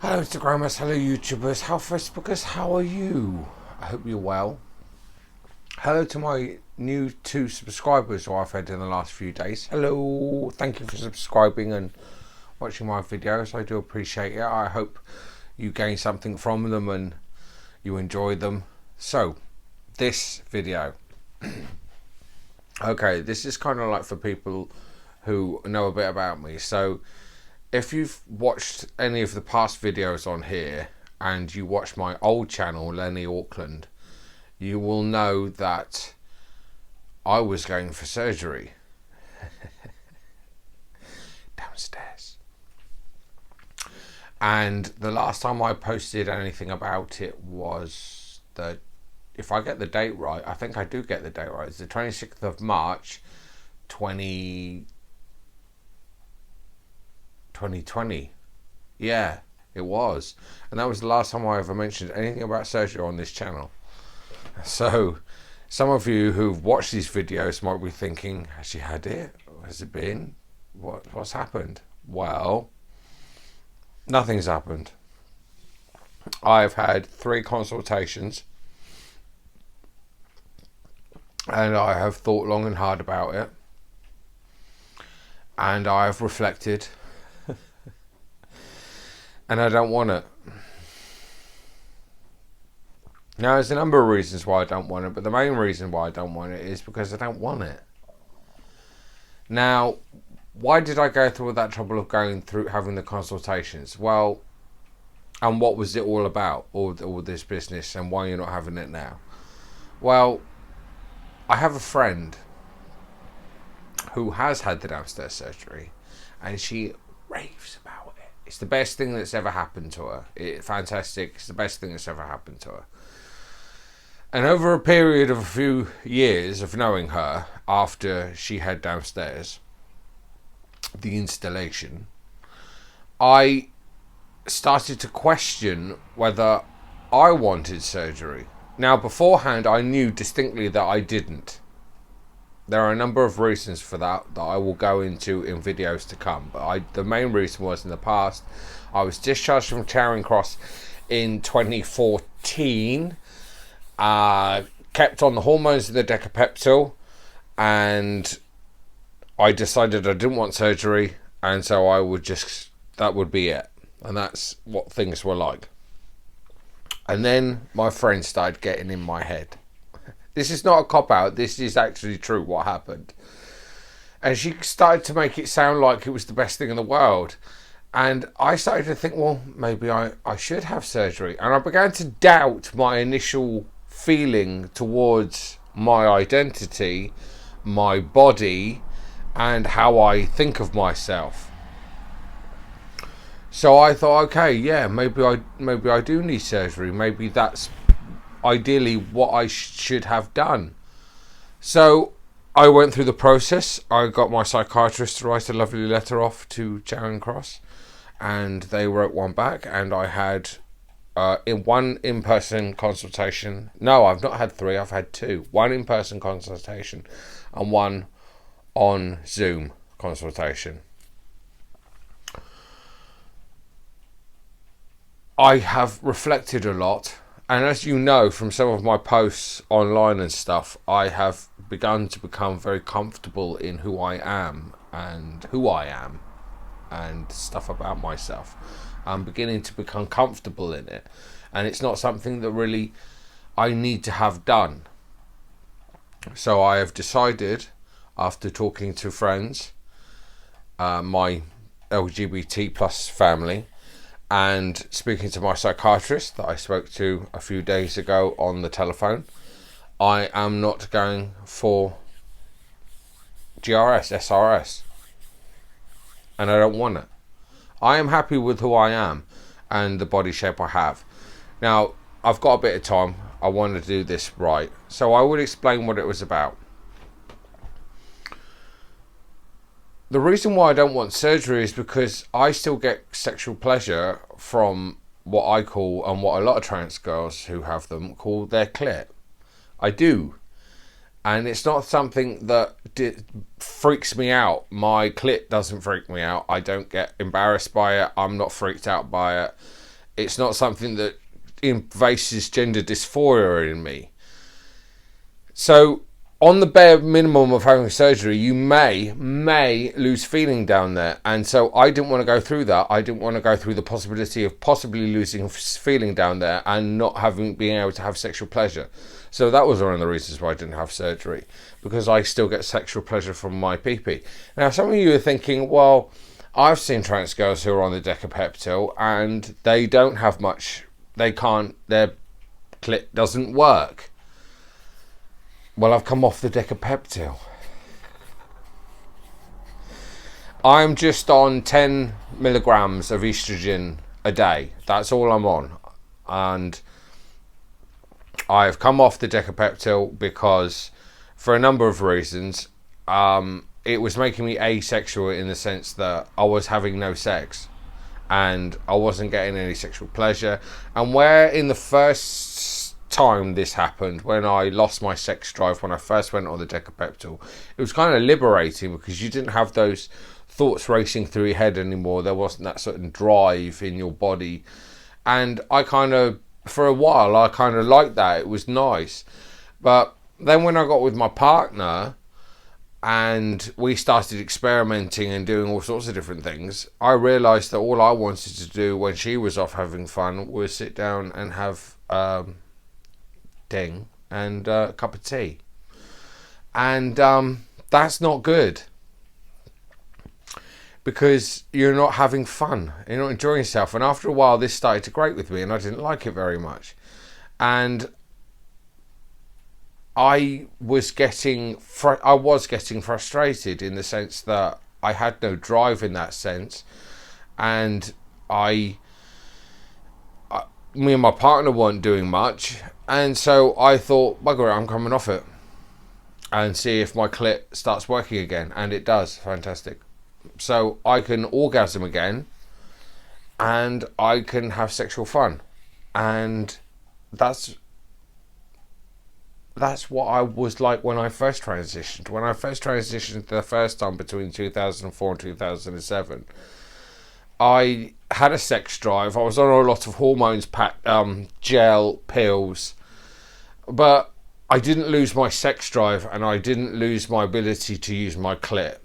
Hello Instagrammers, hello YouTubers, how Facebookers, how are you? I hope you're well. Hello to my new 2 subscribers who I've had in the last few days. Hello, thank you for subscribing and watching my videos. I do appreciate it. I hope you gain something from them and you enjoy them. So, this video. Okay, this is kind of like for people who know a bit about me. So, if you've watched any of the past videos on here and you watch my old channel, Lenny Auckland, you will know that I was going for surgery downstairs. And the last time I posted anything about it was if I get the date right, I think I do get the date right, it's the 26th of March 2020. Yeah, it was. And that was the last time I ever mentioned anything about surgery on this channel. So, some of you who've watched these videos might be thinking, has she had it? Has it been? What's happened? Well, nothing's happened. I've had 3 consultations and I have thought long and hard about it. And I have reflected and I don't want it. Now, there's a number of reasons why I don't want it, but the main reason why I don't want it is because I don't want it. Now, why did I go through all that trouble of going through having the consultations? Well, and what was it all about, all this business, and why you're not having it now? Well, I have a friend who has had the downstairs surgery, and she raves about it. It's the best thing that's ever happened to her. It's fantastic. It's the best thing that's ever happened to her. And over a period of a few years of knowing her, after she had downstairs the installation, I started to question whether I wanted surgery. Now, beforehand, I knew distinctly that I didn't. There are a number of reasons for that I will go into in videos to come. But the main reason was, in the past, I was discharged from Charing Cross in 2014. Kept on the hormones of the Decapeptyl, and I decided I didn't want surgery, and so I would that would be it. And that's what things were like. And then my friend started getting in my head. This is not a cop-out, this is actually true what happened. And she started to make it sound like it was the best thing in the world. And I started to think, well, maybe I should have surgery. And I began to doubt my initial feeling towards my identity, my body, and how I think of myself. So I thought, okay, yeah, maybe I do need surgery. Maybe that's ideally what I should have done. So I went through the process. I got my psychiatrist to write a lovely letter off to Charing Cross, and they wrote one back, and I had in one in-person consultation. No, I've not had 3, I've had 2. One in-person consultation and one on Zoom consultation. I have reflected a lot, and as you know from some of my posts online and stuff, I have begun to become very comfortable in who I am and stuff about myself. I'm beginning to become comfortable in it, and it's not something that really I need to have done. So I have decided, after talking to friends, my LGBT plus family, and speaking to my psychiatrist that I spoke to a few days ago on the telephone, I am not going for GRS, SRS, and I don't want it. I am happy with who I am and the body shape I have. Now, I've got a bit of time. I want to do this right. So I will explain what it was about. The reason why I don't want surgery is because I still get sexual pleasure from what I call, and what a lot of trans girls who have them call, their clit. I do. And it's not something that freaks me out. My clit doesn't freak me out. I don't get embarrassed by it. I'm not freaked out by it. It's not something that embraces gender dysphoria in me. So on the bare minimum of having surgery, you may lose feeling down there. And so I didn't want to go through that. I didn't want to go through the possibility of possibly losing feeling down there and not being able to have sexual pleasure. So that was one of the reasons why I didn't have surgery, because I still get sexual pleasure from my pee-pee. Now, some of you are thinking, well, I've seen trans girls who are on the Decapeptyl and they don't have much. They can't, their clit doesn't work. Well, I've come off the Decapeptyl. I'm just on 10 milligrams of estrogen a day. That's all I'm on. And I've come off the Decapeptyl because, for a number of reasons, it was making me asexual in the sense that I was having no sex and I wasn't getting any sexual pleasure. And where in the first time this happened, when I lost my sex drive, when I first went on the Decapeptyl, it was kind of liberating because you didn't have those thoughts racing through your head anymore. There wasn't that certain drive in your body, and I kind of, for a while, I kind of liked that. It was nice. But then when I got with my partner and we started experimenting and doing all sorts of different things, I realised that all I wanted to do when she was off having fun was sit down and have ding and a cup of tea. And that's not good, because you're not having fun, you're not enjoying yourself. And after a while this started to grate with me and I didn't like it very much, and I was getting frustrated in the sense that I had no drive in that sense, and me and my partner weren't doing much, and so I thought, bugger it, I'm coming off it and see if my clit starts working again. And it does. Fantastic. So I can orgasm again and I can have sexual fun, and that's what I was like when I first transitioned. When I first transitioned the first time between 2004 and 2007, I had a sex drive. I was on a lot of hormones, gel, pills, but I didn't lose my sex drive and I didn't lose my ability to use my clit.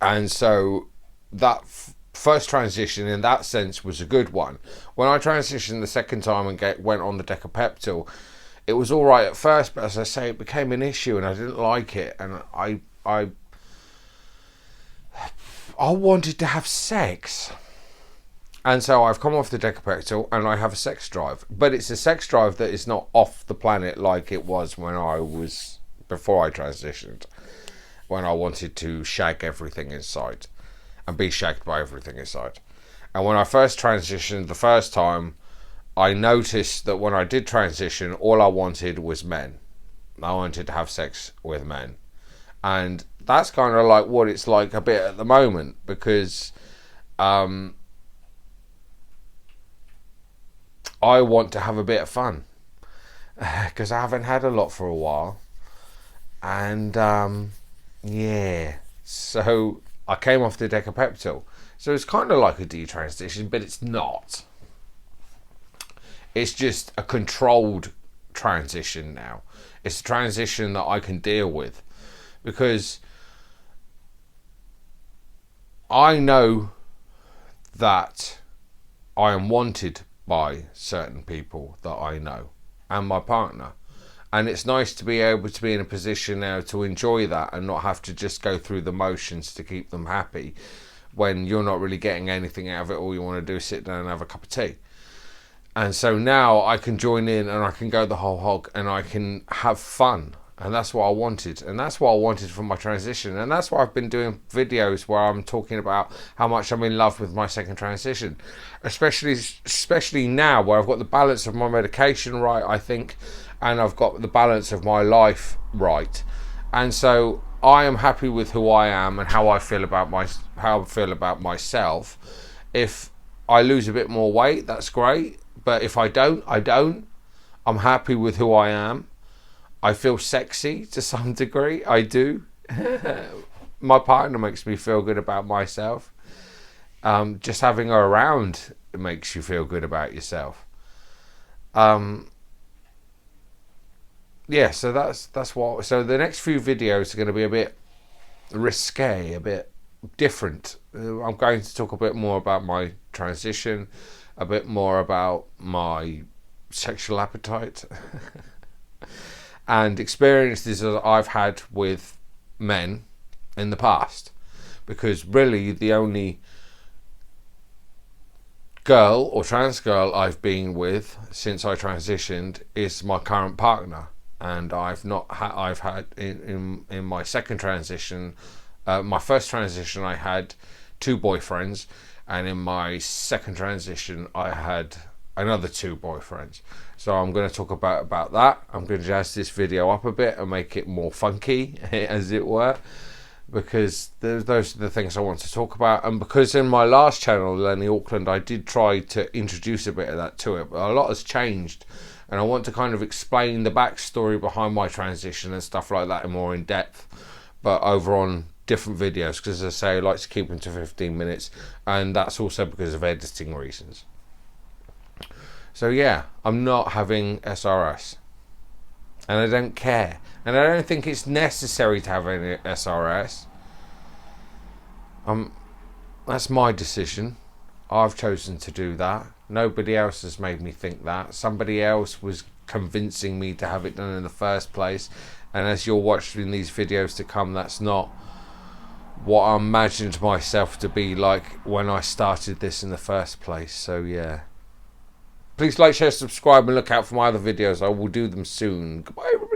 And so that first transition in that sense was a good one. When I transitioned the second time and went on the Decapeptyl, it was all right at first, but as I say, it became an issue and I didn't like it, and I wanted to have sex. And so I've come off the Decapeptyl and I have a sex drive, but it's a sex drive that is not off the planet like it was before I transitioned, when I wanted to shag everything inside and be shagged by everything inside. And when I first transitioned the first time, I noticed that when I did transition, all I wanted was men. I wanted to have sex with men. And that's kind of like what it's like a bit at the moment, because I want to have a bit of fun, because I haven't had a lot for a while. And yeah, so I came off the Decapeptyl. So it's kind of like a detransition, but it's not. It's just a controlled transition now. It's a transition that I can deal with, because I know that I am wanted by certain people that I know and my partner. And it's nice to be able to be in a position now to enjoy that and not have to just go through the motions to keep them happy when you're not really getting anything out of it. All you want to do is sit down and have a cup of tea. And so now I can join in and I can go the whole hog and I can have fun. And that's what I wanted. And that's what I wanted from my transition. And that's why I've been doing videos where I'm talking about how much I'm in love with my second transition. Especially now, where I've got the balance of my medication right, I think, and I've got the balance of my life right. And so I am happy with who I am and how I feel about myself. If I lose a bit more weight, that's great. But if I don't, I don't. I'm happy with who I am. I feel sexy to some degree. I do. My partner makes me feel good about myself. Just having her around makes you feel good about yourself. Yeah, so that's what. So the next few videos are going to be a bit risque, a bit different. I'm going to talk a bit more about my transition, a bit more about my sexual appetite, and experiences that I've had with men in the past. Because really, the only girl or trans girl I've been with since I transitioned is my current partner. And I've not I've had in my second transition, my first transition I had 2 boyfriends, and in my second transition I had another 2 boyfriends. So I'm going to talk about that. I'm going to jazz this video up a bit and make it more funky, as it were, because those are the things I want to talk about. And because in my last channel, Lenny Auckland, I did try to introduce a bit of that to it, but a lot has changed. And I want to kind of explain the backstory behind my transition and stuff like that more in depth, but over on different videos, because as I say, I like to keep them to 15 minutes, and that's also because of editing reasons. So yeah, I'm not having SRS, and I don't care, and I don't think it's necessary to have any SRS. That's my decision. I've chosen to do that. Nobody else has made me think that. Somebody else was convincing me to have it done in the first place. And as you're watching these videos to come, that's not what I imagined myself to be like when I started this in the first place. So yeah. Please like, share, subscribe, and look out for my other videos. I will do them soon. Goodbye, everybody.